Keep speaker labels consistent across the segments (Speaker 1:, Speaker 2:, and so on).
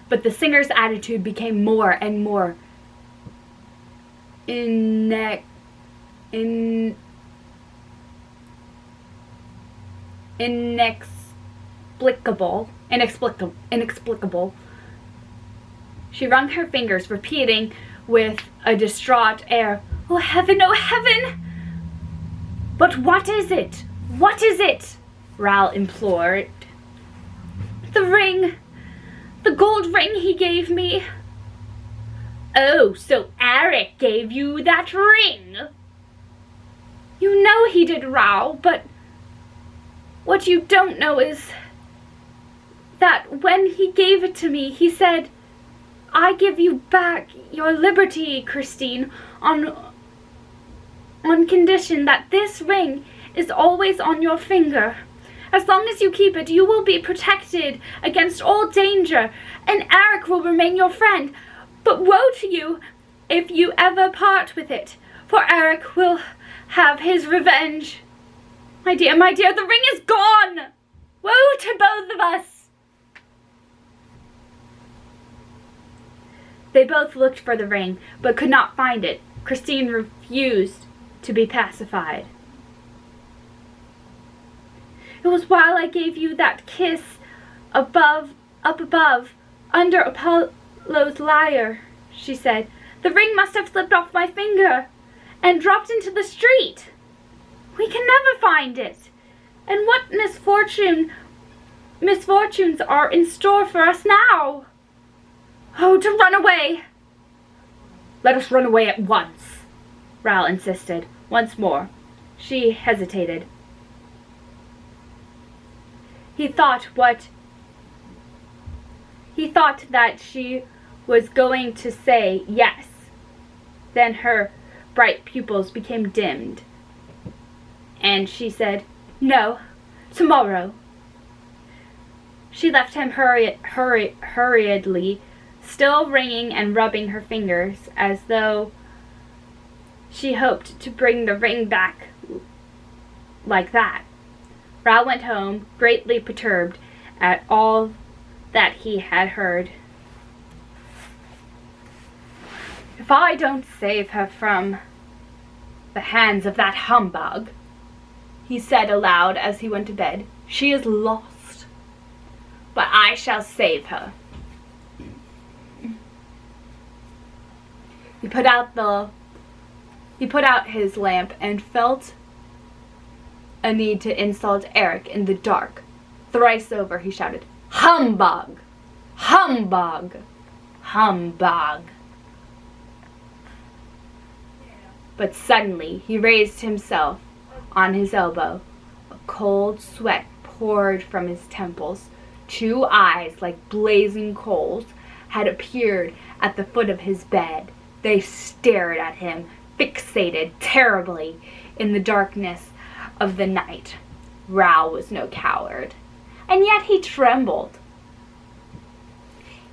Speaker 1: But the singer's attitude became more and more inexplicable. She wrung her fingers, repeating with a distraught air, "Oh heaven, oh heaven!" "But what is it? What is it?" Ral implored. "The ring. The gold ring he gave me." "Oh, so Eric gave you that ring?" "You know he did, Ral, but what you don't know is that when he gave it to me, he said, 'I give you back your liberty, Christine, on condition that this ring is always on your finger. As long as you keep it, you will be protected against all danger, and Eric will remain your friend. But woe to you if you ever part with it, for Eric will have his revenge.' My dear, the ring is gone! Woe to both of us!" They both looked for the ring, but could not find it. Christine refused to be pacified. "It was while I gave you that kiss up above, under Apollo's lyre," she said. "The ring must have slipped off my finger and dropped into the street. We can never find it. And what misfortunes are in store for us now? Oh, to run away!" "Let us run away at once," Ral insisted. Once more, she hesitated. He thought that she was going to say yes. Then her bright pupils became dimmed, and she said, "No, tomorrow." She left him hurriedly, still wringing and rubbing her fingers, as though she hoped to bring the ring back like that. Ral went home, greatly perturbed at all that he had heard. "If I don't save her from the hands of that humbug," he said aloud as he went to bed, "she is lost. But I shall save her." He put out his lamp and felt a need to insult Eric in the dark. Thrice over he shouted, "Humbug! Humbug! Humbug!" But suddenly he raised himself on his elbow. A cold sweat poured from his temples. Two eyes, like blazing coals, had appeared at the foot of his bed. They stared at him, fixated terribly in the darkness of the night. Ral was no coward, and yet he trembled.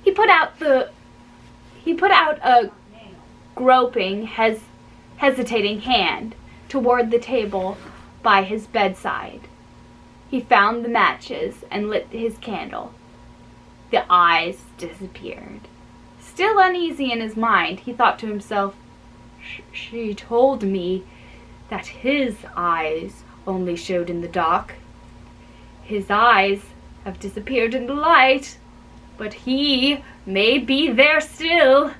Speaker 1: He put out a groping, hesitating hand toward the table by his bedside. He found the matches and lit his candle. The eyes disappeared. Still uneasy in his mind, he thought to himself, "She told me that his eyes only showed in the dark. His eyes have disappeared in the light, but he may be there still."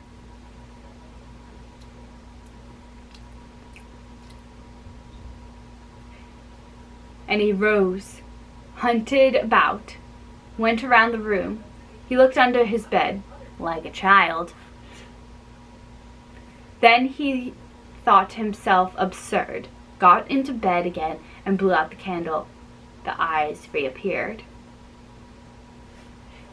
Speaker 1: And he rose, hunted about, went around the room. He looked under his bed, like a child. Then he thought himself absurd, got into bed again, and blew out the candle. The eyes reappeared.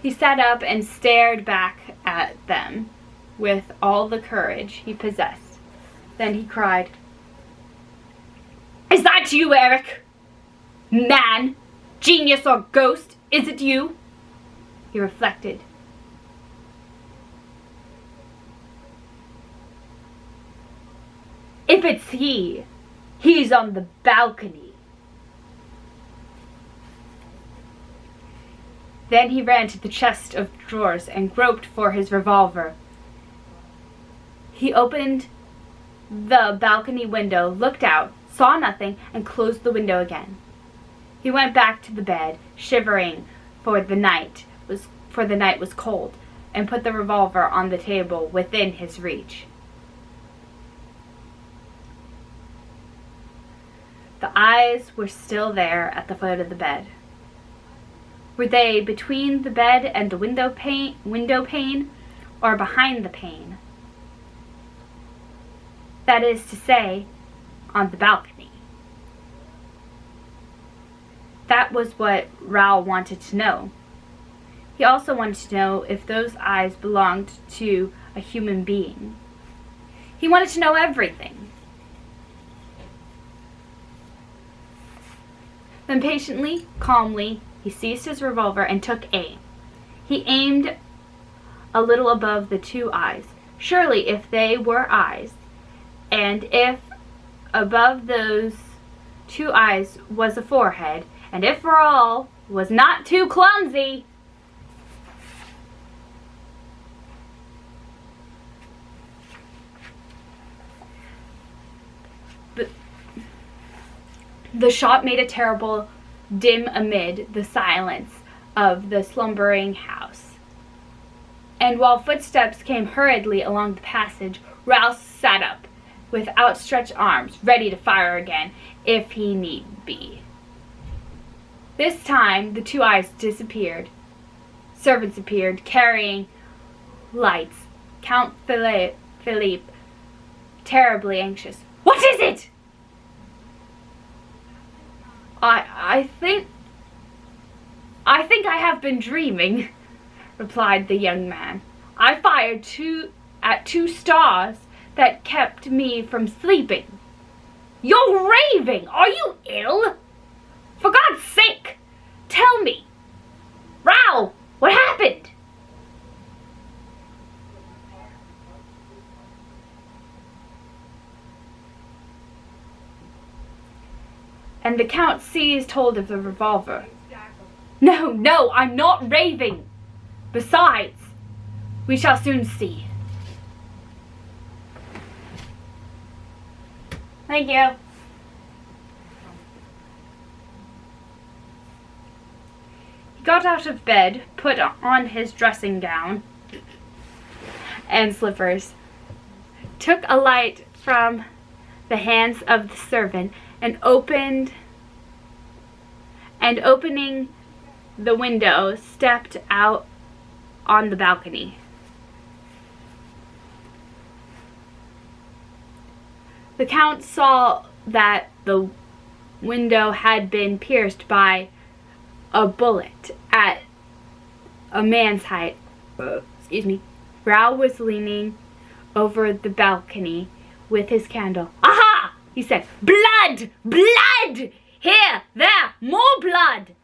Speaker 1: He sat up and stared back at them with all the courage he possessed. Then he cried, "Is that you, Eric? Man, genius or ghost, is it you?" He reflected. "If it's he, he's on the balcony." Then he ran to the chest of drawers and groped for his revolver. He opened the balcony window, looked out, saw nothing, and closed the window again. He went back to the bed, shivering, for the night was cold, and put the revolver on the table within his reach. The eyes were still there at the foot of the bed. Were they between the bed and the window pane, or behind the pane? That is to say, on the balcony. That was what Raoul wanted to know. He also wanted to know if those eyes belonged to a human being. He wanted to know everything. Then patiently, calmly, he seized his revolver and took aim. He aimed a little above the two eyes. Surely, if they were eyes, and if above those two eyes was a forehead, and if Raoul was not too clumsy, the shot made a terrible dim amid the silence of the slumbering house. And while footsteps came hurriedly along the passage, Raoul sat up, with outstretched arms, ready to fire again, if he need be. This time, the two eyes disappeared. Servants appeared, carrying lights. Count Philippe, terribly anxious. "What is it?" I think I have been dreaming," replied the young man. "I fired at two stars that kept me from sleeping." "You're raving! Are you ill? For God's sake, tell me! Raoul, what happened?" And the Count seized hold of the revolver. No, I'm not raving. Besides, we shall soon see." Thank you. He got out of bed, put on his dressing gown and slippers, took a light from the hands of the servant, and opening the window, stepped out on the balcony. The Count saw that the window had been pierced by a bullet at a man's height. Raoul was leaning over the balcony with his candle. "Aha!" he said. "Blood! Blood! Here! There! More blood!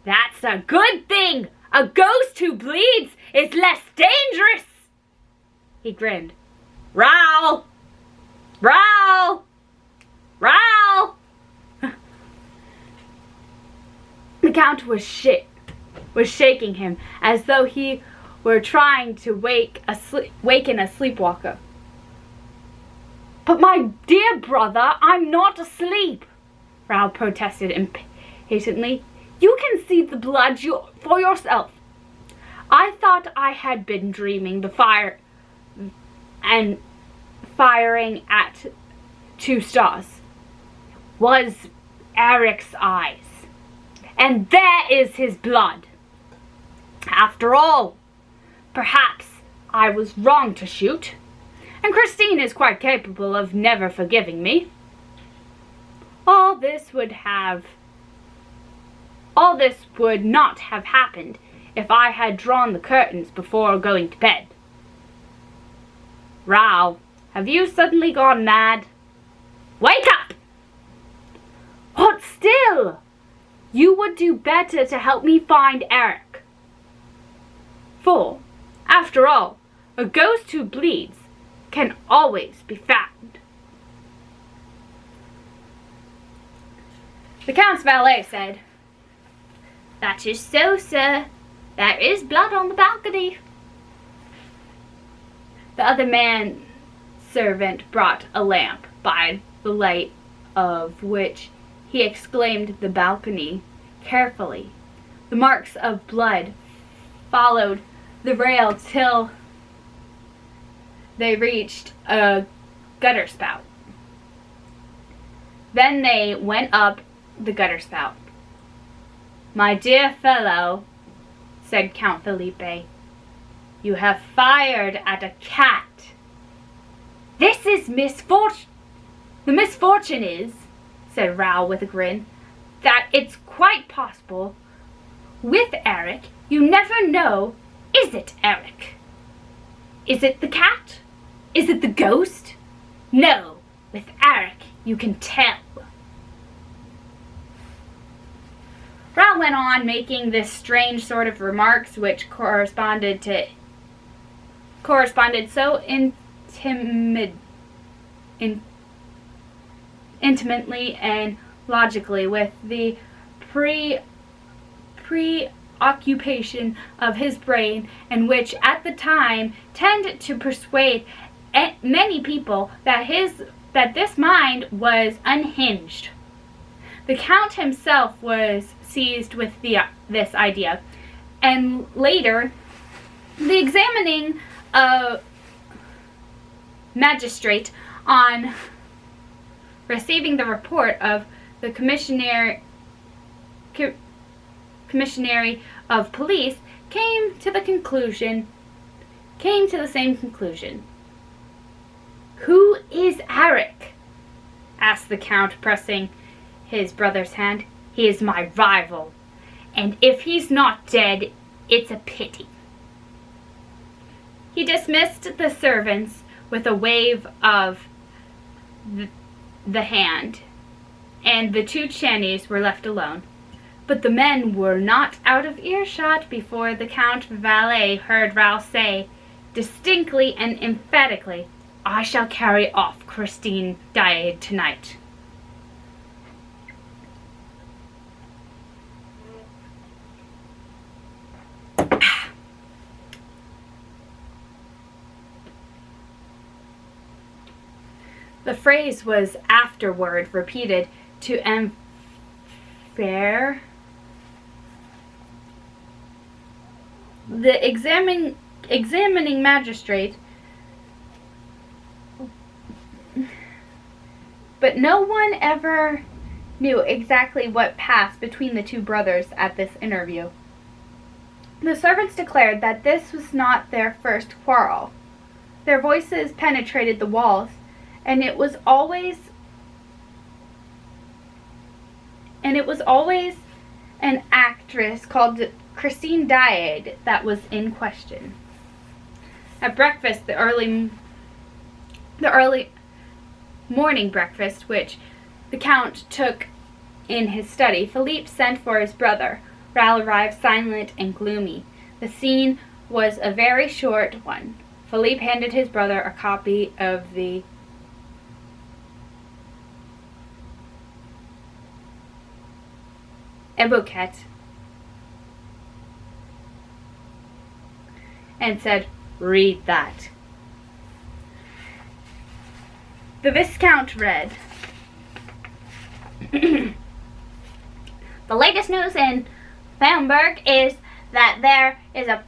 Speaker 1: That's a good thing! A ghost who bleeds is less dangerous!" He grinned. "Raoul! Raoul! Raoul!" The Count was shaking him as though he were trying to waken a sleepwalker. "But my dear brother, I'm not asleep," Raoul protested impatiently. "You can see the blood for yourself. I thought I had been dreaming the fire and firing at two stars was Eric's eyes. And there is his blood. After all, perhaps I was wrong to shoot, and Christine is quite capable of never forgiving me. All this would not have happened if I had drawn the curtains before going to bed. Raoul, have you suddenly gone mad? Wake up! What still? You would do better to help me find Eric. For, after all, a ghost who bleeds can always be found." The Count's valet said, That is so, sir. There is blood on the balcony. The other manservant brought a lamp, by the light of which he examined the balcony carefully. The marks of blood followed the rail till they reached a gutter spout. Then they went up the gutter spout. "My dear fellow," said Count Felipe, "you have fired at a cat." "This is misfortune. The misfortune is," said Raoul with a grin, "that it's quite possible. With Eric, you never know. Is it Eric? Is it the cat? Is it the ghost? No, with Eric, you can tell." Raoul went on making this strange sort of remarks which corresponded so intimately and logically with the preoccupation of his brain, and which at the time tended to persuade many people that this mind was unhinged. The Count himself was seized with this idea, and later the examining magistrate, on receiving the report of the commissary of police, came to the same conclusion. "Who is Eric?" asked the Count, pressing his brother's hand. "He is my rival, and if he's not dead, it's a pity." He dismissed the servants with a wave of the hand, and the two Channeys were left alone. But the men were not out of earshot before the Count valet heard Raoul say, distinctly and emphatically, "I shall carry off Christine Daae tonight." The phrase was afterward repeated to Enfer. The examining magistrate, but no one ever knew exactly what passed between the two brothers at this interview. The servants declared that this was not their first quarrel. Their voices penetrated the walls, and it was always an actress called Christine Daae that was in question. At breakfast, the early morning breakfast, which the Count took in his study, Philippe sent for his brother. Raoul arrived silent and gloomy. The scene was a very short one. Philippe handed his brother a copy of the Eboquette and said, "Read that." The Viscount read, "The latest news in Famberg is that there is a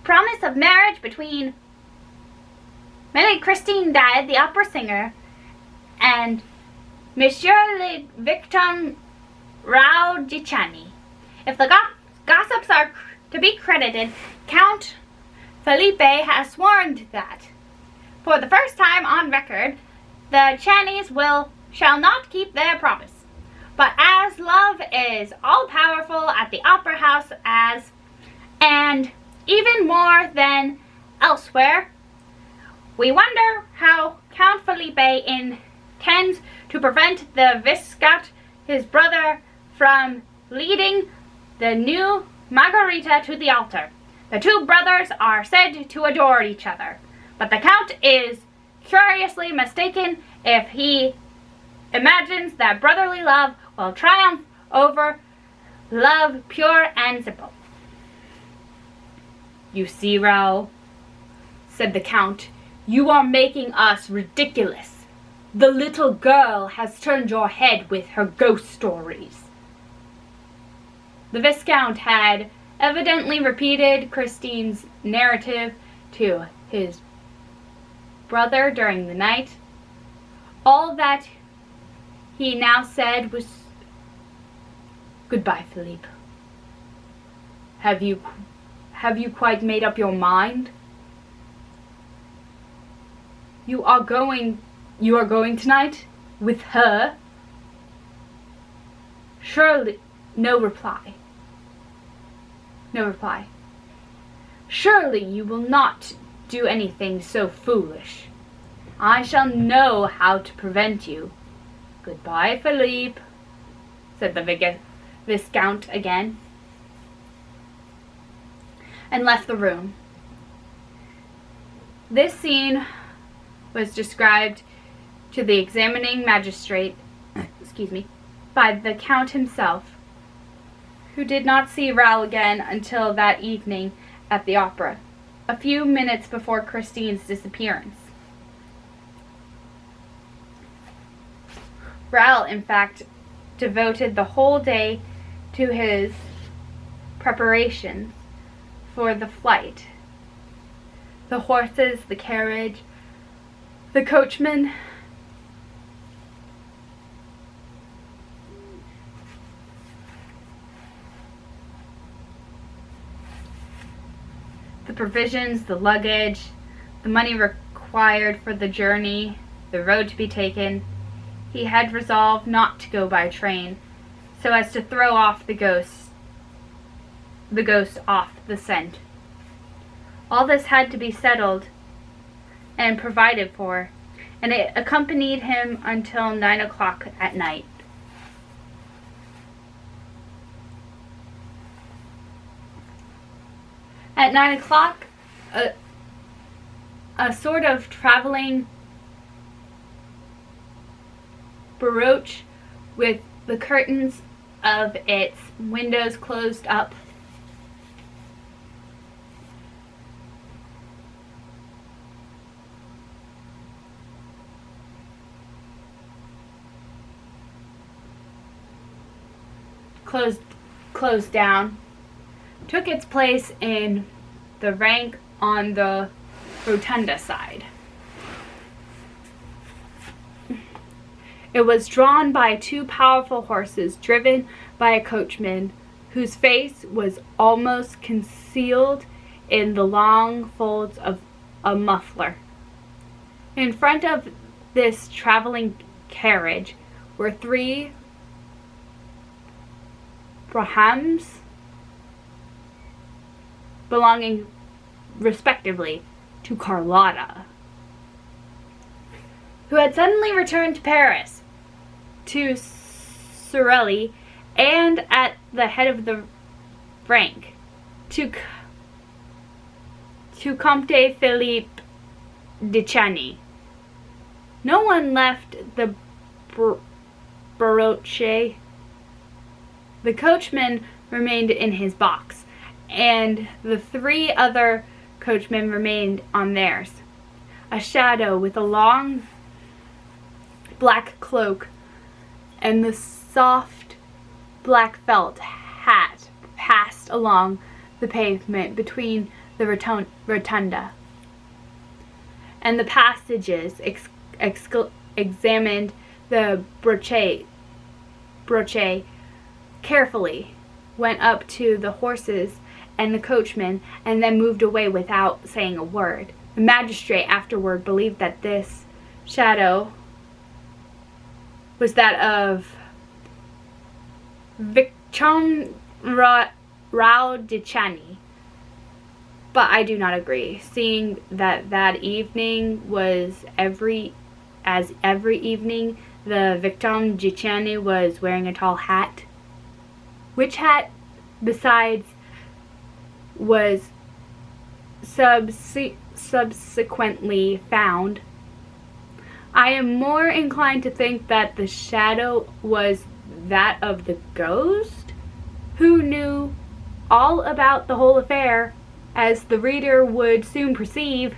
Speaker 1: promise of marriage between Millie Christine Daae, the opera singer, and Monsieur le Vicomte Raoul de Chagny. If the gossips are to be credited, Count Felipe has sworn that, for the first time on record, the Chagny's shall not keep their promise. But as love is all-powerful at the opera house and even more than elsewhere, we wonder how Count Felipe intends to prevent the Viscount, his brother, from leading the new Margarita to the altar. The two brothers are said to adore each other, but the Count is curiously mistaken if he imagines that brotherly love will triumph over Love, pure and simple. You see, Raoul, said the Count, you are making us ridiculous. The little girl has turned your head with her ghost stories. The Viscount had evidently repeated Christine's narrative to his brother during the night. All that he now said was, "Goodbye, Philippe. Have you quite made up your mind? You are going tonight? With her?" Surely, no reply. Surely you will not do anything so foolish. I shall know how to prevent you. Goodbye, Philippe, said the Viscount again, and left the room. This scene was described to the examining magistrate, by the Count himself, who did not see Raoul again until that evening at the opera, a few minutes before Christine's disappearance. Raoul, in fact, devoted the whole day to his preparations for the flight. The horses, the carriage, the coachman, the provisions, the luggage, the money required for the journey, the road to be taken. He had resolved not to go by train, so as to throw off the ghost off the scent. All this had to be settled and provided for, and it accompanied him until 9 o'clock at night. At 9 o'clock, a sort of traveling barouche with the curtains of its windows closed up closed down, took its place in the rank on the rotunda side. It was drawn by two powerful horses, driven by a coachman whose face was almost concealed in the long folds of a muffler. In front of this traveling carriage were three Brahms, belonging respectively to Carlotta, who had suddenly returned to Paris, to Sorelli, and at the head of the rank, to Comte Philippe de Chagny. No one left the barouche. The coachman remained in his box, and the three other coachmen remained on theirs. A shadow with a long black cloak and the soft black felt hat passed along the pavement between the rotunda, and the passages examined the barouche carefully, went up to the horses and the coachman, and then moved away without saying a word. The magistrate afterward believed that this shadow was that of Victor Raoul de Chagny, but I do not agree, seeing that evening was every evening the Victor de Chagny was wearing a tall hat, which hat, besides, was subsequently found. I am more inclined to think that the shadow was that of the ghost, who knew all about the whole affair, as the reader would soon perceive.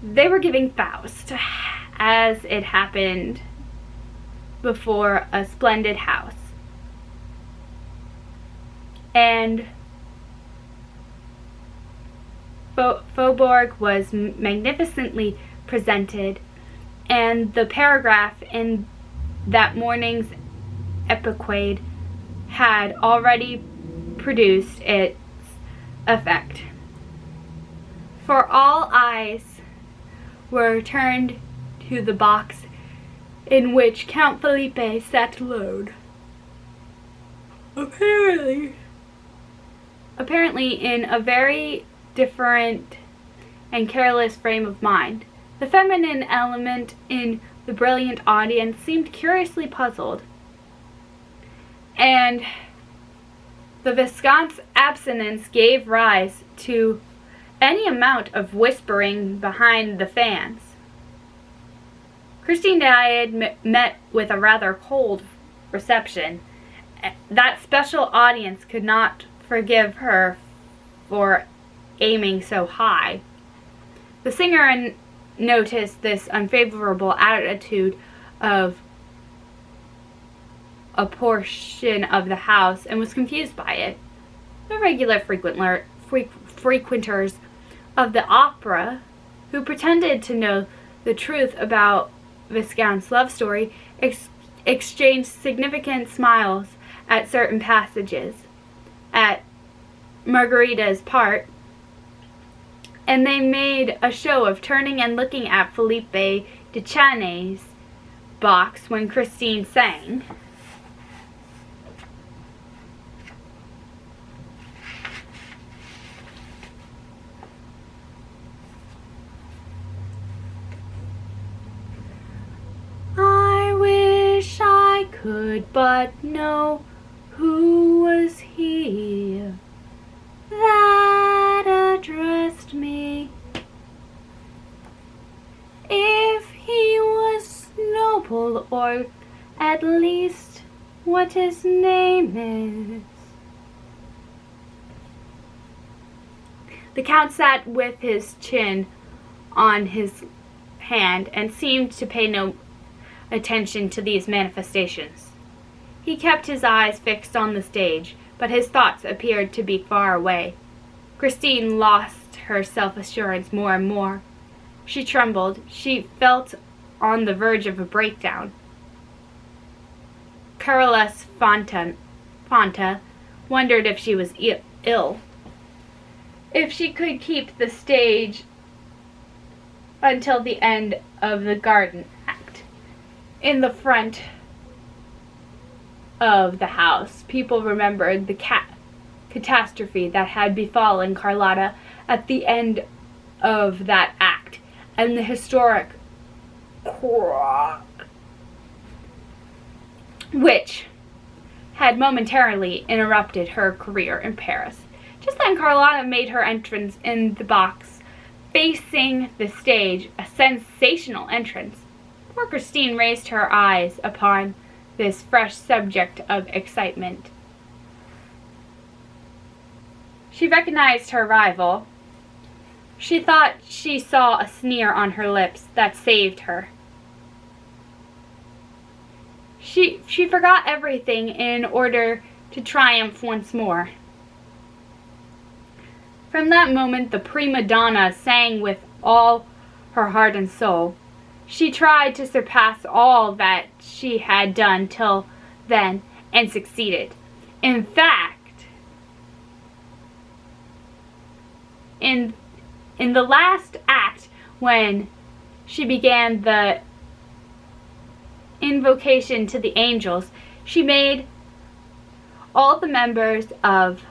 Speaker 1: They were giving Faust, as it happened, before a splendid house. And Faubourg was magnificently presented, and the paragraph in that morning's Epiquade had already produced its effect. For all eyes were turned to the box in which Count Felipe sat alone. Apparently in a very different and careless frame of mind. The feminine element in the brilliant audience seemed curiously puzzled, and the Viscount's abstinence gave rise to any amount of whispering behind the fans. Christine Daae met with a rather cold reception. That special audience could not forgive her for aiming so high. The singer noticed this unfavorable attitude of a portion of the house and was confused by it. The regular frequenters of the opera, who pretended to know the truth about Viscount's love story, exchanged significant smiles at certain passages at Margarita's part, and they made a show of turning and looking at Felipe de Chanay's box when Christine sang. I wish I could but know who was he that addressed me, if he was noble, or at least what his name is. The Count sat with his chin on his hand and seemed to pay no attention to these manifestations. He kept his eyes fixed on the stage, but his thoughts appeared to be far away. Christine lost her self-assurance more and more. She trembled. She felt on the verge of a breakdown. Carolus Fonta wondered if she was ill, if she could keep the stage until the end of the garden act. In the front of the house, people remembered the catastrophe that had befallen Carlotta at the end of that act, and the historic which had momentarily interrupted her career in Paris. Just then Carlotta made her entrance in the box facing the stage, a sensational entrance. Poor Christine raised her eyes upon this fresh subject of excitement. She recognized her rival. She thought she saw a sneer on her lips that saved her. She forgot everything in order to triumph once more. From that moment, the prima donna sang with all her heart and soul. She tried to surpass all that she had done till then, and succeeded. In fact, in the last act, when she began the invocation to the angels, she made all the members of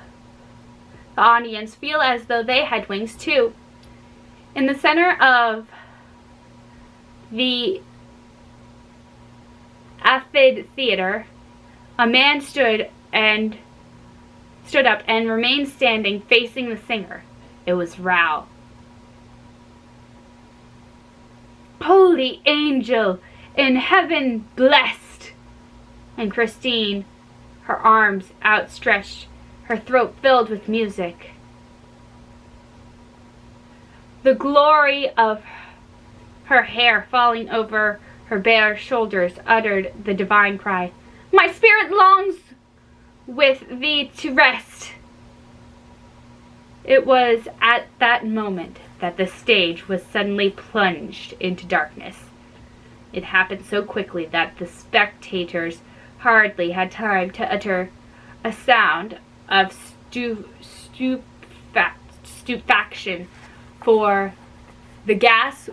Speaker 1: the audience feel as though they had wings too. In the center of the amphitheater, a man stood up and remained standing facing the singer. It was Rao. "Holy angel, in heaven blessed," and Christine, her arms outstretched, her throat filled with music. The glory of her hair falling over her bare shoulders uttered the divine cry, "My spirit longs with thee to rest." It was at that moment that the stage was suddenly plunged into darkness. It happened so quickly that the spectators hardly had time to utter a sound of stupefaction, for the gas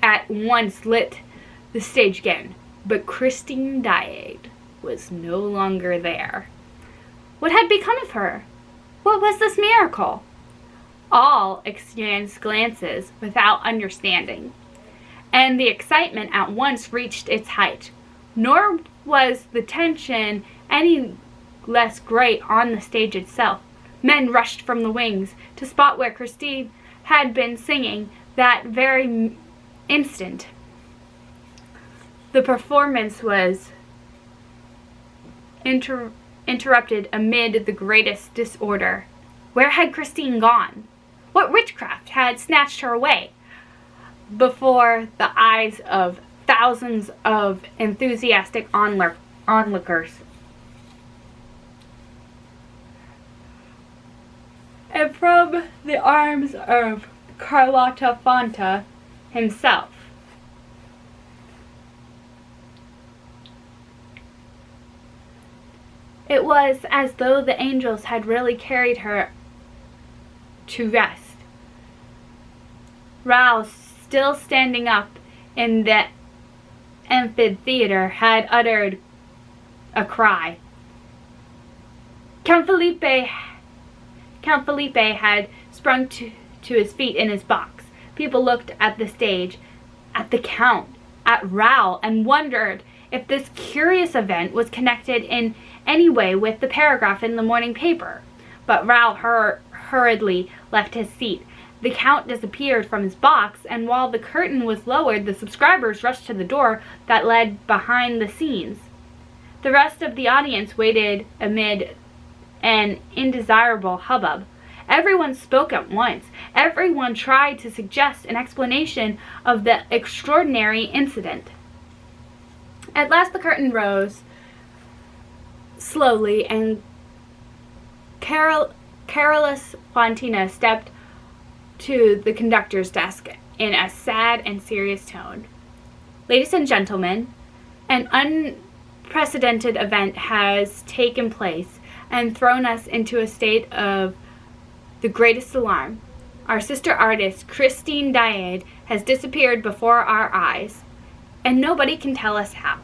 Speaker 1: at once lit the stage again, but Christine Daae was no longer there. What had become of her? What was this miracle? All exchanged glances without understanding, and the excitement at once reached its height. Nor was the tension any less great on the stage itself. Men rushed from the wings to the spot where Christine had been singing that very instant. The performance was interrupted amid the greatest disorder. Where had Christine gone? What witchcraft had snatched her away? Before the eyes of thousands of enthusiastic onlookers. And from the arms of Carlotta Fonta himself, it was as though the angels had really carried her to rest. Raoul, still standing up in the amphitheater, had uttered a cry. Count Felipe had sprung to his feet in his box. People looked at the stage, at the Count, at Raoul, and wondered if this curious event was connected in any way with the paragraph in the morning paper. But Raoul hurriedly left his seat. The Count disappeared from his box, and while the curtain was lowered, the subscribers rushed to the door that led behind the scenes. The rest of the audience waited amid an indesirable hubbub. Everyone spoke at once. Everyone tried to suggest an explanation of the extraordinary incident. At last the curtain rose slowly, and Carolus Fontina stepped to the conductor's desk in a sad and serious tone. Ladies and gentlemen, an unprecedented event has taken place and thrown us into a state of the greatest alarm. Our sister artist, Christine Daae, has disappeared before our eyes, and nobody can tell us how.